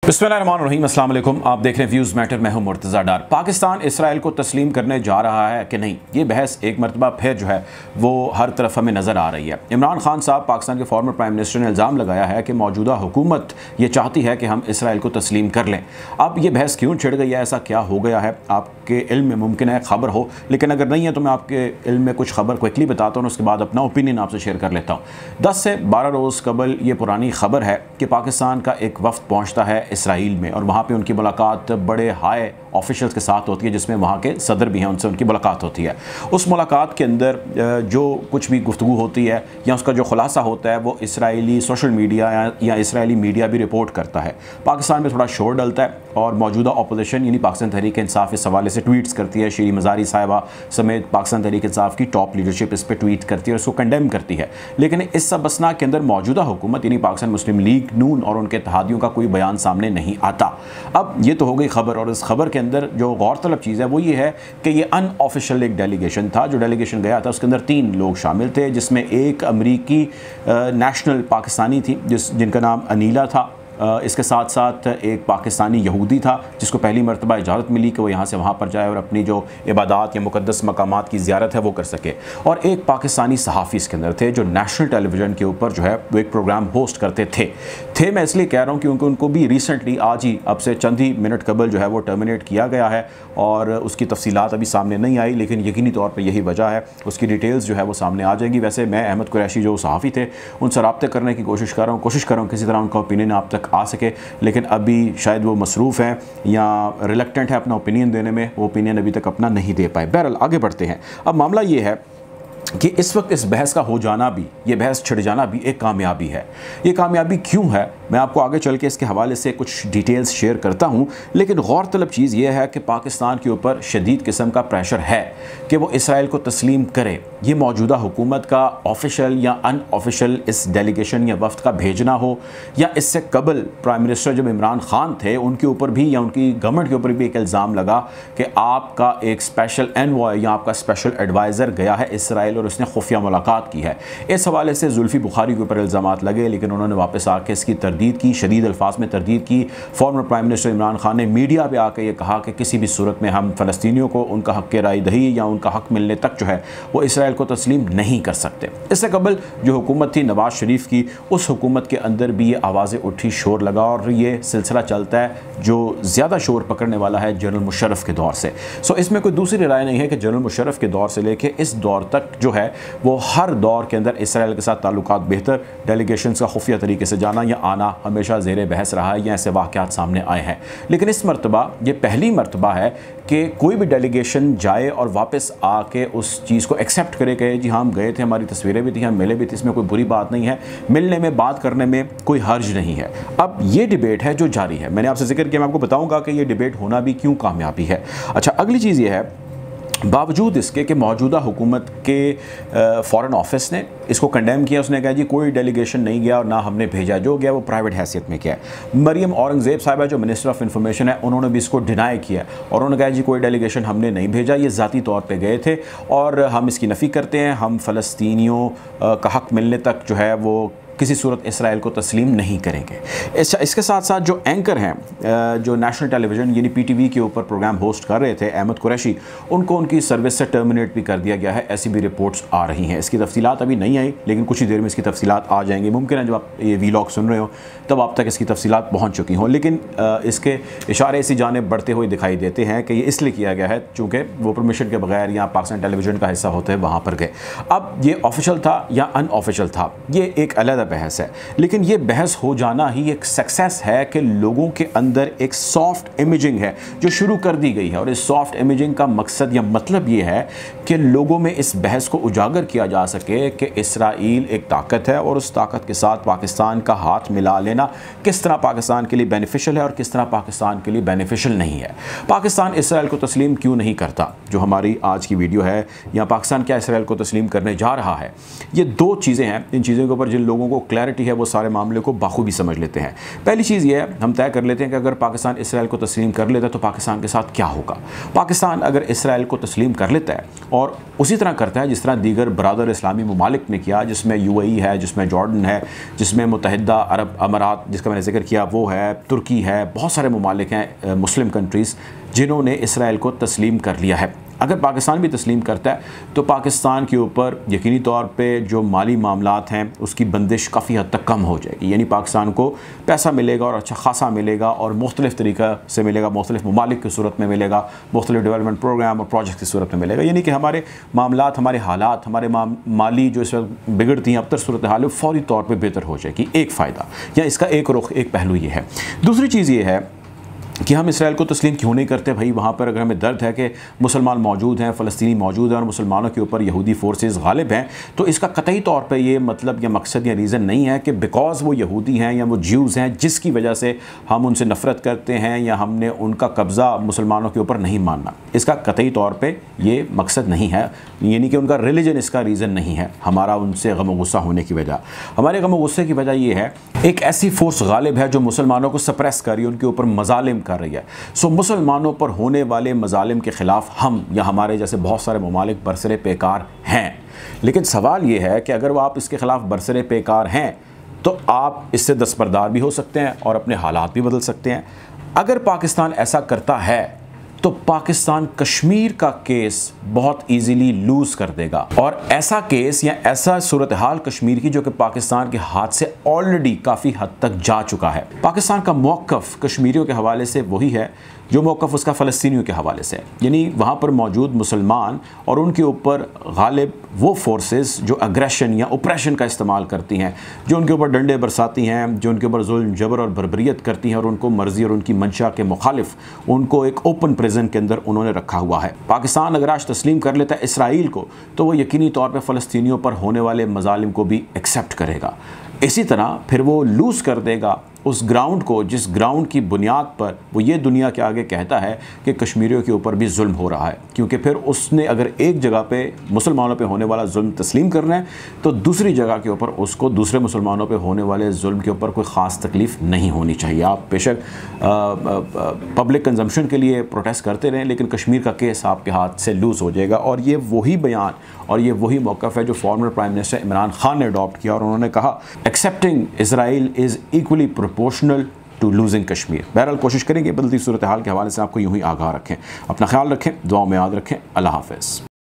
बिस्मिल्लाहिर्रहमानिर्रहीम, अस्सलाम वालेकुम। आप देख रहे हैं व्यूज़ मैटर। मैं हूं मुर्तज़ा डार। पाकिस्तान इसराइल को तस्लीम करने जा रहा है कि नहीं, ये बहस एक मरतबा फिर जो है वो हर तरफ हमें नज़र आ रही है। इमरान खान साहब, पाकिस्तान के फॉर्मर प्राइम मिनिस्टर ने इल्ज़ाम लगाया है कि मौजूदा हुकूमत ये चाहती है कि हम इसराइल को तस्लीम कर लें। अब ये बहस क्यों छिड़ गई है, ऐसा क्या हो गया है? आपके इल्म में मुमकिन है खबर हो, लेकिन अगर नहीं है तो मैं आपके इल्म में कुछ खबर क्विकली बताता हूँ, उसके बाद अपना ओपिनियन आपसे शेयर कर लेता हूँ। 10 से 12 रोज़ कबल ये पुरानी खबर है कि पाकिस्तान का एक वफ़द पहुँचता है इसराइल में और वहाँ पे उनकी मुलाकात बड़े हाई ऑफिशियल्स के साथ होती है, जिसमें वहाँ के सदर भी हैं, उनसे उनकी मुलाकात होती है। उस मुलाकात के अंदर जो कुछ भी गुफ्तगू होती है या उसका जो खुलासा होता है वो इसराइली सोशल मीडिया या इसराइली मीडिया भी रिपोर्ट करता है। पाकिस्तान में थोड़ा शोर डलता है और मौजूदा अपोजिशन यानी पाकिस्तान तहरीक इंसाफ इस हवाले से ट्वीट्स करती है। शीरी मज़ारी साहिबा समेत पाकिस्तान तहरीक इंसाफ की टॉप लीडरशिप इस पर ट्वीट करती है और इसको कंडेम करती है। लेकिन इस सब असना के अंदर मौजूदा हुकूमत यानी पाकिस्तान मुस्लिम लीग नून और उनके इत्तेहादियों का कोई बयान सामने नहीं आता। अब ये तो हो गई खबर, और इस खबर के अंदर जो गौरतलब चीज़ है वो ये है कि ये अनऑफिशियल एक डेलीगेशन था। जो डेलीगेशन गया था उसके अंदर 3 लोग शामिल थे, जिसमें एक अमरीकी नेशनल पाकिस्तानी थी जिनका नाम अनीला था। इसके साथ साथ एक पाकिस्तानी यहूदी था जिसको पहली मरतबा इजाज़त मिली कि वो यहाँ से वहाँ पर जाए और अपनी जो इबादत या मुक़द्दस मकामात की ज़ियारत है वो कर सके। और एक पाकिस्तानी सहाफ़ी इसके अंदर थे जो नेशनल टेलीविज़न के ऊपर जो है वो एक प्रोग्राम होस्ट करते थे। मैं इसलिए कह रहा हूँ क्योंकि उनको भी रिसेंटली आज ही अब से चंद ही मिनट कबल जो है वो टर्मिनेट किया गया है और उसकी तफसीलात अभी सामने नहीं आई, लेकिन यकीनी तौर पर यही वजह है। उसकी डिटेल्स जो है वो सामने आ जाएंगी। वैसे मैं अहमद कुरैशी जो सहाफ़ी थे उनसे रब्ता करने की कोशिश कर रहा हूँ किसी तरह उनका ओपिनियन आप तक आ सके, लेकिन अभी शायद वो मसरूफ़ हैं या रिलक्टेंट है अपना ओपिनियन देने में, वो ओपिनियन अभी तक अपना नहीं दे पाए। बहरहाल आगे बढ़ते हैं। अब मामला ये है कि इस वक्त इस बहस का हो जाना भी, ये बहस छिड़ जाना भी एक कामयाबी है। ये कामयाबी क्यों है मैं आपको आगे चल के इसके हवाले से कुछ डिटेल्स शेयर करता हूँ, लेकिन गौरतलब चीज़ ये है कि पाकिस्तान के ऊपर शदीद किस्म का प्रेशर है कि वो इसराइल को तस्लीम करे। ये मौजूदा हुकूमत का ऑफिशियल या अनऑफिशियल इस डेलीगेशन या वफ्द का भेजना हो, या इससे कबल प्राइम मिनिस्टर जब इमरान खान थे उनके ऊपर भी या उनकी गवर्नमेंट के ऊपर भी एक इल्ज़ाम लगा कि आपका एक स्पेशल एनवॉय या आपका स्पेशल एडवाइज़र गया है इसराइल और उसने खुफिया मुलाकात की है। इस हवाले से जुल्फ़ी बुखारी के ऊपर इल्ज़ामात लगे, लेकिन उन्होंने वापस आके इसकी तरदीद की, शदीद अल्फाज में तरदीद की। Farmer prime minister Imran Khan ने मीडिया पे आके ये कहा कि किसी भी सूरत में हम फ़लस्तीनियों को उनका हक़ राय दही या उनका हक़ मिलने तक जो है वो इसराइल को तस्लीम नहीं कर सकते। इससे कबल जो हुकूमत थी नवाज़ शरीफ की, उस हुकूमत के अंदर भी ये आवाज़ें उठी, शोर लगा, और ये सिलसिला चलता है जो ज़्यादा शोर पकड़ने वाला है जनरल मुशर्रफ के दौर से। सो इसमें कोई दूसरी राय नहीं है कि जनरल मुशर्रफ के दौर से लेके इस दौर तक जो है वो हर दौर के अंदर इसराइल के साथ ताल्लुकात बेहतर, डेलीगेशंस का खुफिया तरीके से जाना या आना हमेशा ज़ेरे बहस रहा है या ऐसे वाक़यात सामने आए हैं। लेकिन इस मरतबा ये पहली मरतबा है कि कोई भी डेलीगेशन जाए और वापस आके उस चीज़ को एक्सेप्ट करे कि जी हम गए थे, हमारी तस्वीरें भी थी, हम मिले भी थे, इसमें कोई बुरी बात नहीं है, मिलने में बात करने में कोई हर्ज नहीं है। अब ये डिबेट है जो जारी है। मैंने आपसे जिक्र किया, मैं आपको बताऊँगा कि ये डिबेट होना भी क्यों कामयाबी है। अच्छा, अगली चीज़ ये है, बावजूद इसके कि मौजूदा हुकूमत के फ़ॉरेन ऑफिस ने इसको कंडेम किया, उसने कहा जी कोई डेलीगेशन नहीं गया और ना हमने भेजा, जो गया वो प्राइवेट हैसियत में किया है। मरियम औरंगज़ेब साहिबा जो मिनिस्टर ऑफ इंफॉर्मेशन है उन्होंने भी इसको डिनाई किया और उन्होंने कहा जी कोई डेलीगेशन हमने नहीं भेजा, ये ज़ाती तौर पे गए थे और हम इसकी नफ़ी करते हैं, हम फ़लस्तीनियों का हक़ मिलने तक जो है वो किसी सूरत इसराइल को तस्लीम नहीं करेंगे। इसके साथ साथ जो एंकर हैं जो नेशनल टेलीविज़न यानी PTV के ऊपर प्रोग्राम होस्ट कर रहे थे, अहमद कुरैशी, उनको उनकी सर्विस से टर्मिनेट भी कर दिया गया है, ऐसी भी रिपोर्ट्स आ रही हैं। इसकी तफसीलात अभी नहीं आई, लेकिन कुछ ही देर में इसकी तफसीलात आ जाएंगी। मुमकिन है जब आप ये वीलॉग सुन रहे हो तब आप तक इसकी तफसीलात पहुँच चुकी हों, लेकिन इसके इशारे इसी जानिब बढ़ते हुए दिखाई देते हैं कि ये इसलिए किया गया है चूँकि वो परमिशन के बगैर या पाकिस्तान टेलीविज़न का हिस्सा होते हैं वहाँ पर गए। अब ये ऑफिशियल था या अनऑफिशियल था, ये एक अलग बहस है, लेकिन ये बहस हो जाना ही एक सक्सेस है कि लोगों के अंदर एक सॉफ्ट इमेजिंग है जो शुरू कर दी गई है। और इस सॉफ्ट इमेजिंग का मकसद या मतलब ये है कि लोगों में इस बहस को उजागर किया जा सके कि इसराइल एक ताकत है और उस ताकत के साथ पाकिस्तान का हाथ मिला लेना किस तरह पाकिस्तान के लिए बेनिफिशियल है और किस तरह पाकिस्तान के लिए बेनिफिशियल नहीं है। पाकिस्तान इसराइल को तस्लीम क्यों नहीं करता, जो हमारी आज की वीडियो है, या पाकिस्तान क्या इसराइल को तस्लीम करने जा रहा है, ये 2 चीज़ें हैं। इन चीज़ों के ऊपर जिन लोगों को को क्लैरिटी है वो सारे मामले को बाखूबी समझ लेते हैं। पहली चीज़ ये है, हम तय कर लेते हैं कि अगर पाकिस्तान इसराइल को तस्लीम कर लेता है तो पाकिस्तान के साथ क्या होगा। पाकिस्तान अगर इसराइल को तस्लीम कर लेता है और उसी तरह करता है जिस तरह दीगर बरादर इस्लामी ममालिक ने किया, जिसमें UAE है, जिसमें जॉर्डन है, जिसमें मुत्तहिदा अरब अमारात जिसका मैंने जिक्र किया वो है, तुर्की है, बहुत सारे ममालिक हैं मुस्लिम कंट्रीज़ जिन्होंने इसराइल को तस्लीम कर लिया है। अगर पाकिस्तान भी तस्लीम करता है तो पाकिस्तान के ऊपर यकीनी तौर पे जो माली मामलात हैं उसकी बंदिश काफ़ी हद तक कम हो जाएगी, यानी पाकिस्तान को पैसा मिलेगा और अच्छा खासा मिलेगा और मुख्तलिफ़ तरीक़ा से मिलेगा, मुख्तलिफ़ ममालिक की सूरत में मिलेगा, मुख्तलिफ़ डेवलपमेंट प्रोग्राम और प्रोजेक्ट की सूरत में मिलेगा। यानी कि हमारे मामलात, हमारे हालात, हमारे माली जो इस वक्त बिगड़ती हैं अबतर सूरत हाल फौरी तौर पर बेहतर हो जाएगी। एक फ़ायदा या इसका एक रुख, एक पहलू ये है। दूसरी चीज़ ये है कि हम इसराइल को तस्लीम क्यों नहीं करते भाई। वहाँ पर अगर हमें दर्द है कि मुसलमान मौजूद हैं, फ़लस्तीनी मौजूद हैं और मुसलमानों के ऊपर यहूदी फोर्सेस गालिब हैं, तो इसका कतई तौर पे ये मतलब या मकसद या रीज़न नहीं है कि बिकॉज़ वो यहूदी हैं या वो ज्यूज़ हैं जिसकी वजह से हम उनसे नफ़रत करते हैं या हमने उनका कब्ज़ा मुसलमानों के ऊपर नहीं मानना। इसका कतई तौर पर ये मकसद नहीं है, यानी कि उनका रिलीजन इसका रीज़न नहीं है। हमारा उनसे गम और गुस्सा होने की वजह, हमारे गम और गुस्से की वजह ये है एक ऐसी फोर्स गालिब है जो मुसलमानों को सप्रेस कर रही है, उनके ऊपर मजालिम कर रही है। सो मुसलमानों पर होने वाले मजालिम के ख़िलाफ़ हम या हमारे जैसे बहुत सारे ममालिक बरसरे पेकार हैं। लेकिन सवाल ये है कि अगर वो आप इसके ख़िलाफ़ बरसरे पेकार हैं तो आप इससे दस्तबरदार भी हो सकते हैं और अपने हालात भी बदल सकते हैं। अगर पाकिस्तान ऐसा करता है तो पाकिस्तान कश्मीर का केस बहुत इजीली लूज़ कर देगा, और ऐसा केस या ऐसा सूरत हाल कश्मीर की जो कि पाकिस्तान के हाथ से ऑलरेडी काफ़ी हद तक जा चुका है। पाकिस्तान का मौक़िफ़ कश्मीरियों के हवाले से वही है जो मौक़िफ़ उसका फ़लस्तीनियों के हवाले से है, यानी वहाँ पर मौजूद मुसलमान और उनके ऊपर गालिब वो फोर्सेस जो अग्रेशन या ऑपरेशन का इस्तेमाल करती हैं, जो उनके ऊपर डंडे बरसाती हैं, जो उनके ऊपर जुल्म जबर और बर्बरियत करती हैं और उनको मर्ज़ी और उनकी मंशा के मुखालिफ उनको एक ओपन प्रिजन के अंदर उन्होंने रखा हुआ है। पाकिस्तान अगर आज तस्लीम कर लेता है इसराइल को तो वो यकीनी तौर पर फ़लस्तीनियों पर होने वाले मजालिम को भी एक्सेप्ट करेगा। इसी तरह फिर वो लूज़ कर देगा उस ग्राउंड को जिस ग्राउंड की बुनियाद पर वो ये दुनिया के आगे कहता है कि कश्मीरियों के ऊपर भी जुल्म हो रहा है, क्योंकि फिर उसने अगर एक जगह पे मुसलमानों पे होने वाला जुल्म तस्लीम करना है तो दूसरी जगह के ऊपर उसको दूसरे मुसलमानों पे होने वाले जुल्म के ऊपर कोई ख़ास तकलीफ़ नहीं होनी चाहिए। आप बेशक पब्लिक कंजम्पशन के लिए प्रोटेस्ट करते रहें, लेकिन कश्मीर का केस आपके हाथ से लूज़ हो जाएगा। और ये वही बयान और ये वही मौक़िफ़ है जो former prime minister Imran Khan ने अडॉप्ट किया और उन्होंने कहा accepting Israel is equally proportional to losing Kashmir. बहरहाल कोशिश करेंगे बदलती सूरत हाल के हवाले से आपको यूँ ही आगाह रखें। अपना ख्याल रखें, दुआओं में याद रखें। अल्लाह हाफ़िज़।